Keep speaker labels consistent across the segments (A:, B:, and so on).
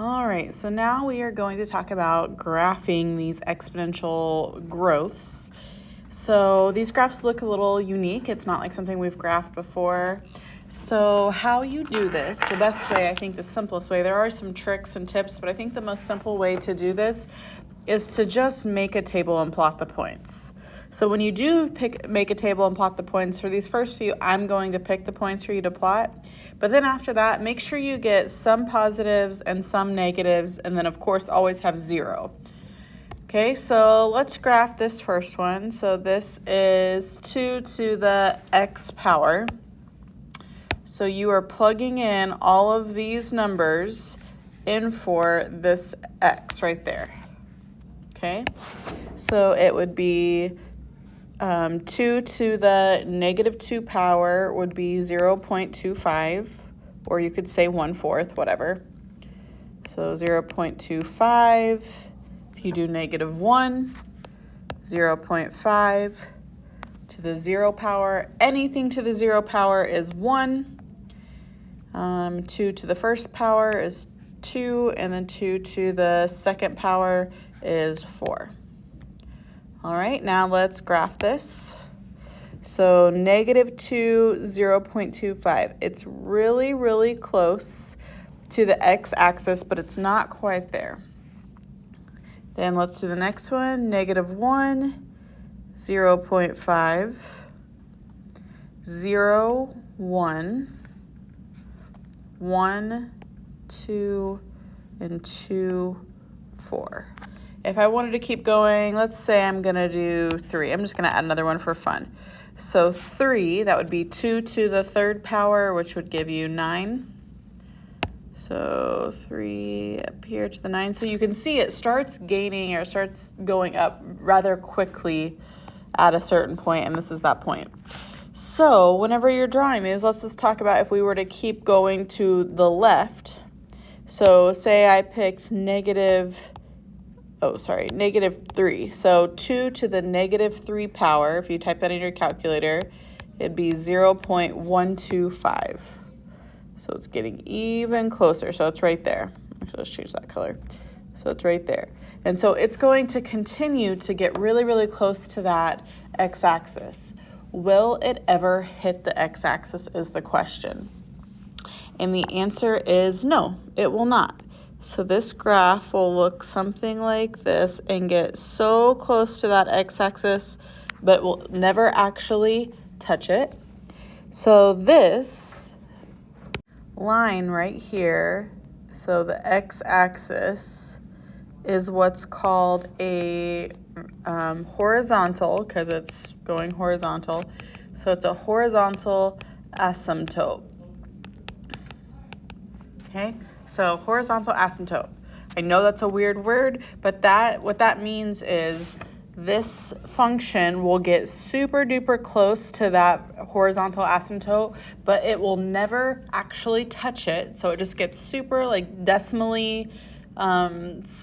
A: All right, so now we are going to talk about graphing these exponential growths. So these graphs look a little unique. It's not like something we've graphed before. So how you do this, the best way, I think the simplest way, there are some tricks and tips, but I think the most simple way to do this is to just make a table and plot the points. So when you do make a table and plot the points for these first few, I'm going to pick the points for you to plot. But then after that, make sure you get some positives and some negatives, and then of course always have 0. Okay, so let's graph this first one. So this is 2 to the x power. So you are plugging in all of these numbers in for this x right there. Okay, so it would be 2 to the negative 2 power would be 0.25, or you could say 1/4, whatever. So 0.25, if you do negative 1, 0.5 to the 0 power. Anything to the 0 power is 1. 2 to the first power is 2, and then 2 to the second power is 4. All right, now let's graph this. So negative 2, 0.25. It's really, really close to the x-axis, but it's not quite there. Then let's do the next one. Negative 1, 0.5, 0, 1, 1, 2, and 2, 4. If I wanted to keep going, let's say I'm going to do 3. I'm just going to add another one for fun. So 3, that would be 2 to the third power, which would give you 9. So 3 up here to the 9. So you can see it starts gaining or starts going up rather quickly at a certain point, and this is that point. So whenever you're drawing these, let's just talk about if we were to keep going to the left. So say I picked negative 3. So 2 to the negative 3 power, if you type that in your calculator, it'd be 0.125. So it's getting even closer. So it's right there. Actually, let's change that color. So it's right there. And so it's going to continue to get really, really close to that x-axis. Will it ever hit the x-axis is the question. And the answer is no, it will not. So this graph will look something like this and get so close to that x-axis, but will never actually touch it. So this line right here, so the x-axis is what's called a horizontal, because it's going horizontal. So it's a horizontal asymptote. Okay, so horizontal asymptote. I know that's a weird word, but what that means is this function will get super duper close to that horizontal asymptote, but it will never actually touch it. So it just gets super like decimally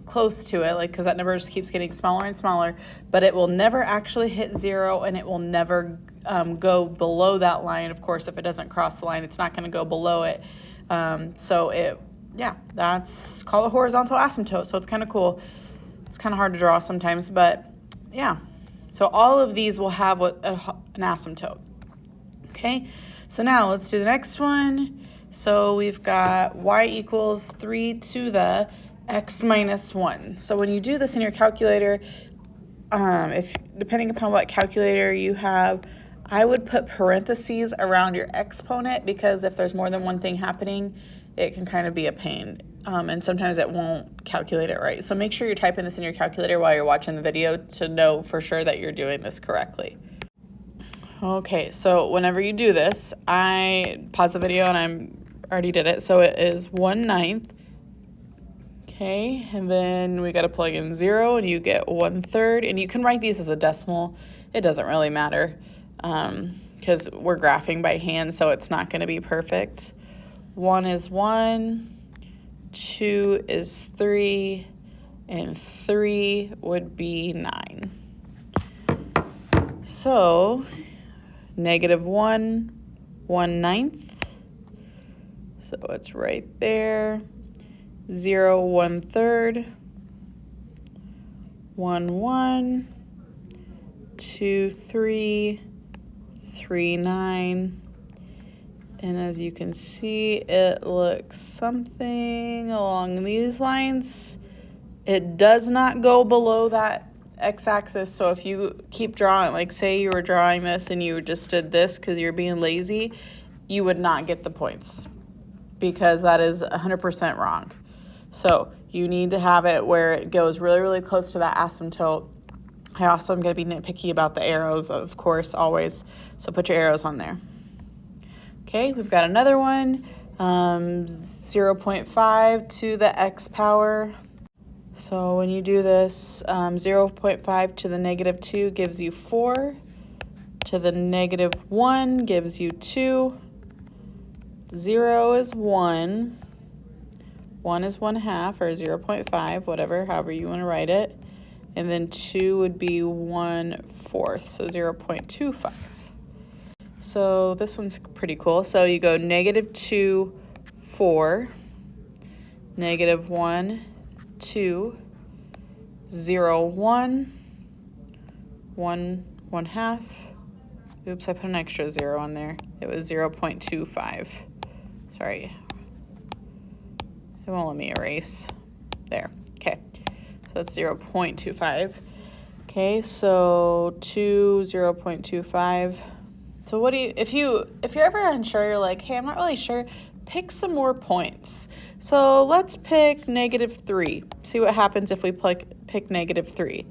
A: close to it, like because that number just keeps getting smaller and smaller, but it will never actually hit 0, and it will never go below that line. Of course, if it doesn't cross the line, it's not going to go below it. That's called a horizontal asymptote. So it's kind of cool. It's kind of hard to draw sometimes, but yeah. So all of these will have an asymptote. Okay, so now let's do the next one. So we've got y equals 3 to the x minus 1. So when you do this in your calculator, depending upon what calculator you have, I would put parentheses around your exponent, because if there's more than one thing happening, it can kind of be a pain. And sometimes it won't calculate it right. So make sure you're typing this in your calculator while you're watching the video to know for sure that you're doing this correctly. Okay, so whenever you do this, I pause the video and I already did it. So it is 1/9. Okay, and then we got to plug in 0 and you get 1/3. And you can write these as a decimal. It doesn't really matter because we're graphing by hand, so it's not going to be perfect. 1 is 1, 2 is 3, and 3 would be 9. So negative 1/9. So it's right there. 0, 1/3, 1, 1, 2, 3, 3, 9. And as you can see, it looks something along these lines. It does not go below that x-axis, so if you keep drawing, like say you were drawing this and you just did this because you're being lazy, you would not get the points because that is 100% wrong. So you need to have it where it goes really, really close to that asymptote. I also am going to be nitpicky about the arrows, of course, always, so put your arrows on there. Okay, we've got another one, 0.5 to the x power. So when you do this, 0.5 to the -2 gives you 4, to the -1 gives you 2, 0 is 1, 1 is 1/2 or 0.5, whatever, however you want to write it, and then 2 would be 1/4, so 0.25. So this one's pretty cool. So you go -2, 4, -1, 2, 0, 1, 1, 1/2. Oops, I put an extra 0 on there. It was 0.25. Sorry. It won't let me erase. There. Okay. So it's 0.25. Okay, so 2, 0.25. So what do you, if you're ever unsure, you're like, hey, I'm not really sure, pick some more points. So let's pick -3. See what happens if we pick -3.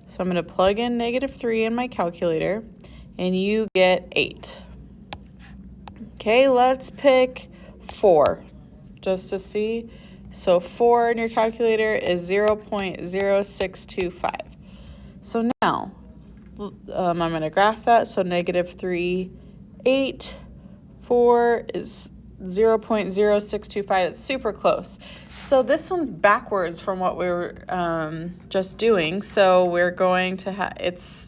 A: So I'm going to plug in -3 in my calculator, and you get 8. Okay, let's pick 4, just to see. So 4 in your calculator is 0.0625. So now, I'm going to graph that. So -3, 8, 4 is 0.0625. It's super close. So this one's backwards from what we were just doing. So we're going to have, it's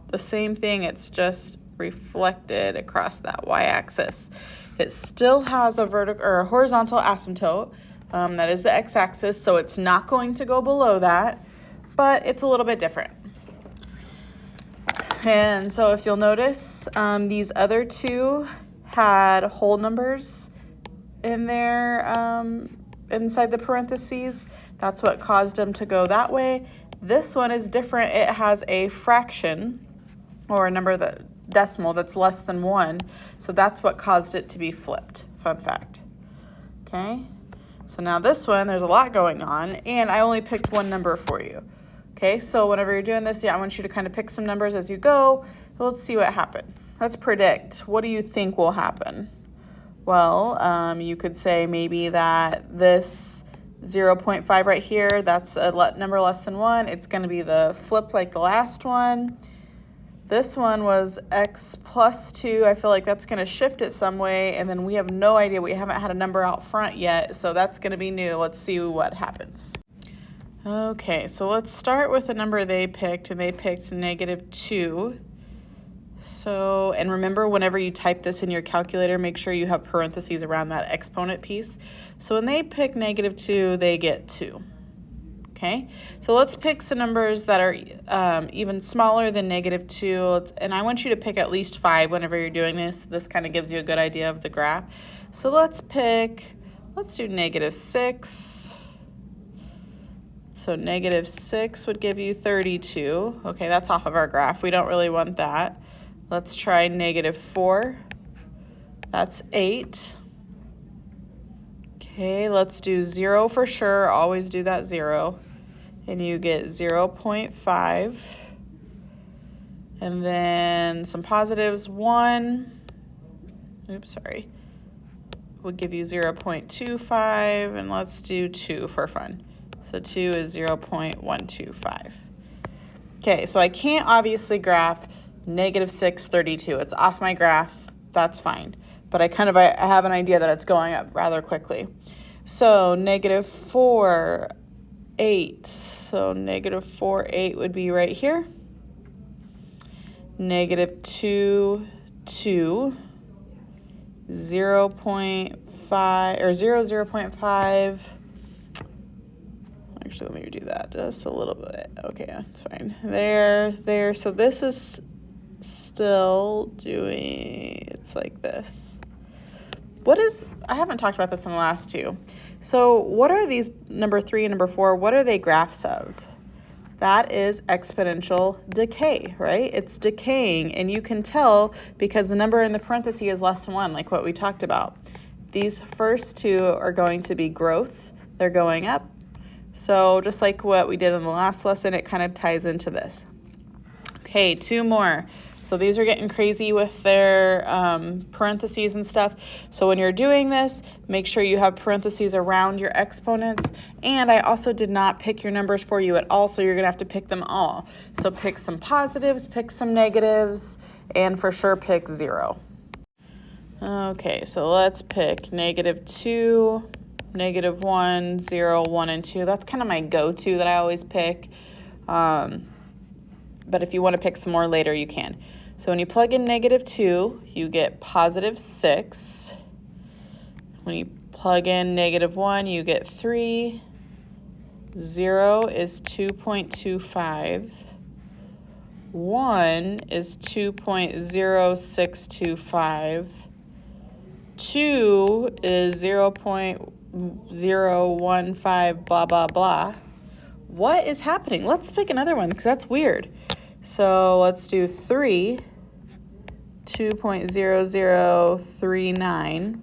A: the same thing. It's just reflected across that y-axis. It still has a vertical or a horizontal asymptote. That is the x-axis. So it's not going to go below that, but it's a little bit different. And so if you'll notice, these other two had whole numbers in there inside the parentheses. That's what caused them to go that way. This one is different. It has a fraction or a number decimal that's less than 1. So that's what caused it to be flipped. Fun fact. Okay. So now this one, there's a lot going on, and I only picked one number for you. Okay, so whenever you're doing this, I want you to kind of pick some numbers as you go. Let's see what happened. Let's predict. What do you think will happen? Well, you could say maybe that this 0.5 right here, that's a number less than 1. It's going to be the flip like the last one. This one was x plus 2. I feel like that's going to shift it some way, and then we have no idea. We haven't had a number out front yet, so that's going to be new. Let's see what happens. Okay, so let's start with the number they picked, and they picked -2. So, and remember, whenever you type this in your calculator, make sure you have parentheses around that exponent piece. So when they pick -2, they get 2. Okay, so let's pick some numbers that are even smaller than -2, and I want you to pick at least 5 whenever you're doing this. This kind of gives you a good idea of the graph. So let's do -6. So -6 would give you 32. Okay, that's off of our graph. We don't really want that. Let's try -4. That's 8. Okay, let's do 0 for sure. Always do that 0. And you get 0.5. And then some positives, 1. Oops, sorry. Would give you 0.25. And let's do 2 for fun. So 2 is 0.125. Okay, so I can't obviously graph -6, 32. It's off my graph. That's fine. But I have an idea that it's going up rather quickly. So -4, 8. So -4, 8 would be right here. -2, 2. 0.5 or 0, 0.5. Actually, let me redo that just a little bit. Okay, that's fine. There. So this is still doing, it's like this. I haven't talked about this in the last two. So what are these number 3 and number 4? What are they graphs of? That is exponential decay, right? It's decaying, and you can tell because the number in the parentheses is less than 1, like what we talked about. These first two are going to be growth. They're going up. So just like what we did in the last lesson, it kind of ties into this. Okay, 2 more. So these are getting crazy with their parentheses and stuff. So when you're doing this, make sure you have parentheses around your exponents. And I also did not pick your numbers for you at all, so you're gonna have to pick them all. So pick some positives, pick some negatives, and for sure pick 0. Okay, so let's pick -2, -1, 0, 1, and 2. That's kind of my go-to that I always pick. But if you want to pick some more later, you can. So when you plug in -2, you get +6. When you plug in -1, you get 3. 0 is 2.25. 1 is 2.0625. 2 is 0.015, blah, blah, blah. What is happening? Let's pick another one because that's weird. So let's do 3, 2.0039.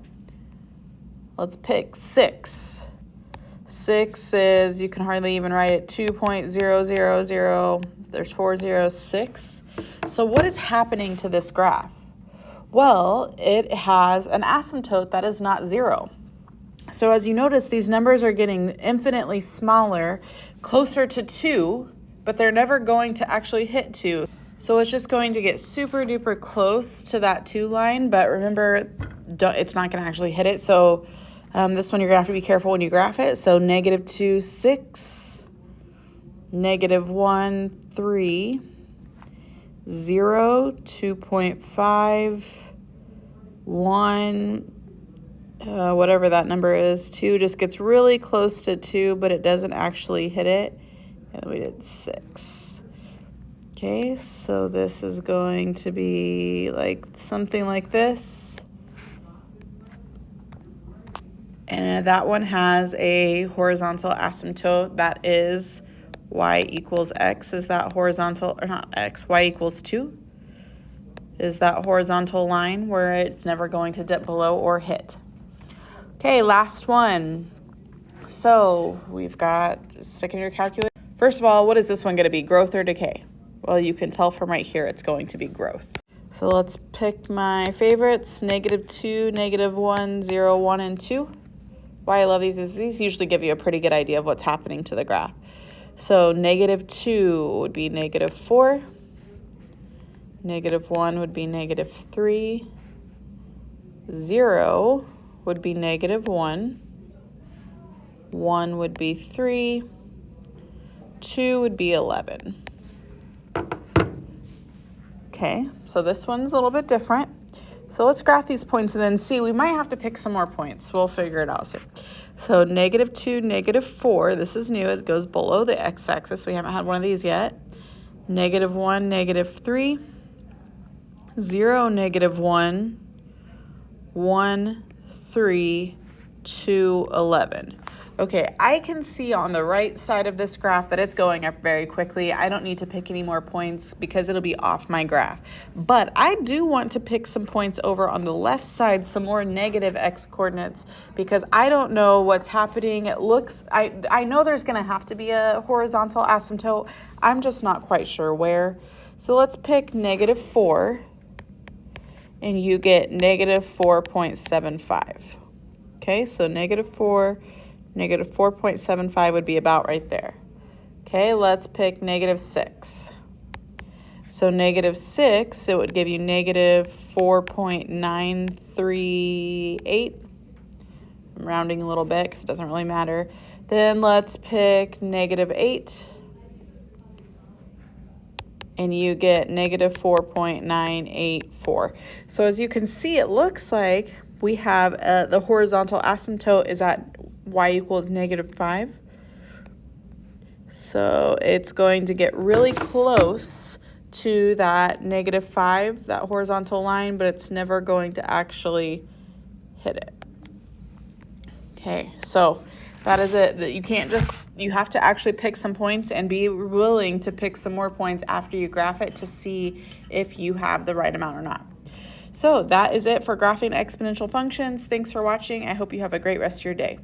A: Let's pick 6. 6 is, you can hardly even write it, 2.000. There's 4 zeros, 6. So what is happening to this graph? Well, it has an asymptote that is not 0. So as you notice, these numbers are getting infinitely smaller, closer to 2, but they're never going to actually hit 2. So it's just going to get super duper close to that 2 line, but remember, it's not going to actually hit it. So this one you're going to have to be careful when you graph it. So -2, 6, -1, 3, 0, 2.5, 1, whatever that number is. 2 just gets really close to 2, but it doesn't actually hit it. And we did 6. Okay, so this is going to be like something like this. And that one has a horizontal asymptote that is y equals x. Is that horizontal, or not x, y equals 2? Is that horizontal line where it's never going to dip below or hit. Okay, last one. So we've got, stick in your calculator. First of all, what is this one going to be, growth or decay? Well, you can tell from right here it's going to be growth. So let's pick my favorites, -2, -1, 0, 1, and 2. Why I love these is these usually give you a pretty good idea of what's happening to the graph. So -2 would be -4. -1 would be -3. 0 would be -1. 1 would be 3. 2 would be 11. Okay, so this one's a little bit different. So let's graph these points and then see. We might have to pick some more points. We'll figure it out soon. So -2, -4. This is new. It goes below the x-axis. We haven't had one of these yet. -1, -3. 0, -1. 1, 3, 2, 11. Okay, I can see on the right side of this graph that it's going up very quickly. I don't need to pick any more points because it'll be off my graph. But I do want to pick some points over on the left side, some more negative x coordinates, because I don't know what's happening. It looks, I know there's gonna have to be a horizontal asymptote. I'm just not quite sure where. So let's pick -4, and you get -4.75. Okay, so -4, -4.75 would be about right there. Okay, let's pick -6. So -6, it would give you -4.938. I'm rounding a little bit because it doesn't really matter. Then let's pick -8. And you get -4.984. So as you can see, it looks like we have the horizontal asymptote is at y equals -5. So it's going to get really close to that -5, that horizontal line, but it's never going to actually hit it. Okay, so that is it. That you can't just, you have to actually pick some points and be willing to pick some more points after you graph it to see if you have the right amount or not. So that is it for graphing exponential functions. Thanks for watching. I hope you have a great rest of your day.